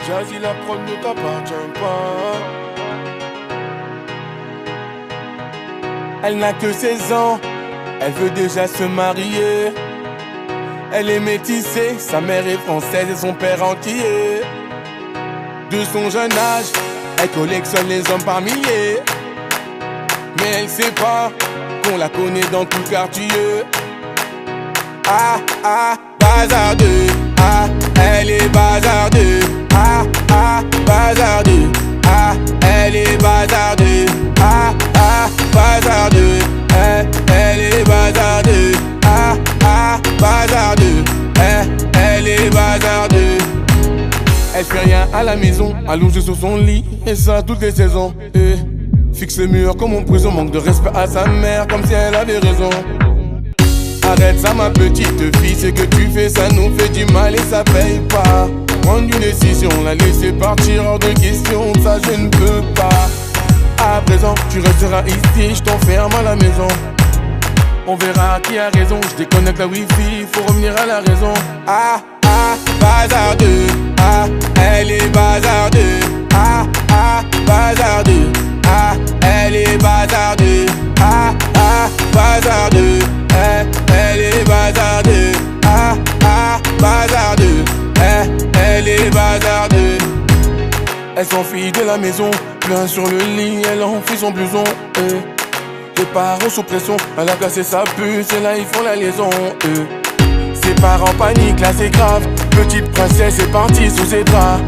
Jazzy, la prod ne t'appartient pas. Elle n'a que 16 ans, elle veut déjà se marier. Elle est métissée, sa mère est française et son père entier. De son jeune âge, elle collectionne les hommes par milliers. Mais elle sait pas qu'on la connaît dans tout le quartier. Ah ah, bazardeux. Ah, elle est bazardeux. Ah ah, bazardeux. Ah, elle est bazardeux. Ah ah, bazardeux. Elle est bazardeux. Ah ah, bazardeux. Elle est bazardeux. Elle fait rien à la maison, allongée sur son lit, et ça toutes les saisons. Fixe le mur comme en prison, manque de respect à sa mère, comme si elle avait raison. Arrête ça ma petite fille, ce que tu fais ça nous fait du mal et ça paye pas. Prendre une décision, la laisser partir hors de question, ça je ne peux pas. À présent tu resteras ici, je t'enferme à la maison. On verra qui a raison, je déconnecte la wifi, faut revenir à la raison. Ah ah, bazardeux. Ah, elle est bazardeux. Ah ah, bazardeux. Ah, elle est bazardeux. Ah ah, bazardeux. Elle est bazardeux. Ah ah, bazardeux. Elle est bazardeux. Elle s'enfuit de la maison, plein sur le lit, elle enfuit son blouson. Les parents sous pression, elle a cassé sa puce et là ils font la liaison. Ses parents paniquent, là c'est grave. Petite princesse est partie sous ses draps.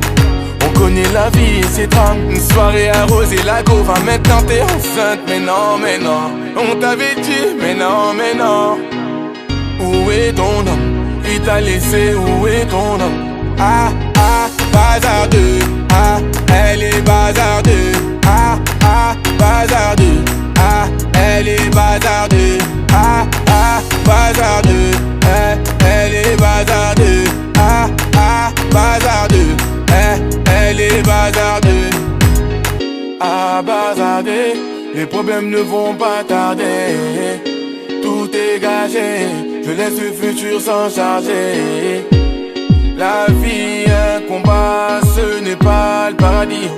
On connaît la vie et ses drames. Une soirée arrosée, la go va maintenant t'es enceinte. Mais non, mais non, on t'avait dit, mais non, mais non. Où est ton homme? Il t'a laissé, où est ton homme? Ah ah, bazardeux. Ah, elle est bazardeux. Ah ah, bazardeux. Ah, elle est bazardeux. Ah ah, bazardeux. Elle est bazardeux. Ah ah, bazardeux. Elle est bazardeux. Ah, bazardeux. Les problèmes ne vont pas tarder. Tout est gagé. Je laisse le futur s'en charger. La vie, un combat, ce n'est pas le paradis.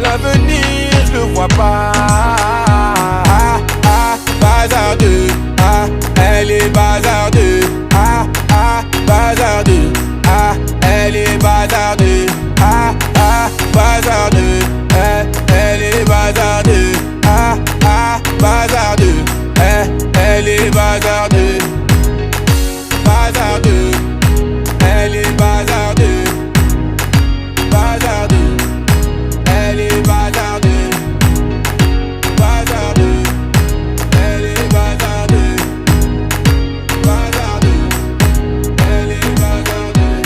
L'avenir, je le vois pas. Ah ah, bazardeux. Ah, elle est bazardeux. Ah ah, bazardeux. Ah, elle est bazardeux. Ah ah, bazardeux. Elle est bazardeux. Ah ah, bazardeux. Elle est bazardeux. Bazardeux. Elle est bazardeux. Bazardeux. Elle est bazardeux. Bazardeux. Elle est bazardeux. Bazardeux. Elle est bazardeux.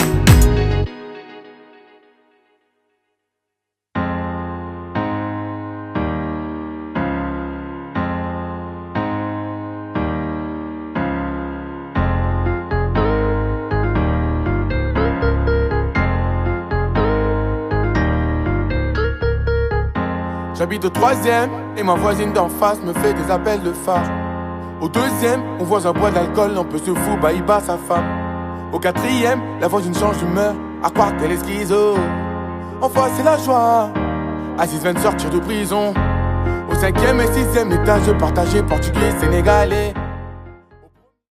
J'habite au 3e et ma voisine d'en face me fait des appels de phare. Au 2e, mon voisin boit de l'alcool, un peu se fout, bah il bat sa femme. Au 4e, la voisine change d'humeur, à croire qu'elle est schizo. Enfin c'est la joie, Aziz vient de sortir de prison. Au 5e et 6e étage partagé, portugais, sénégalais.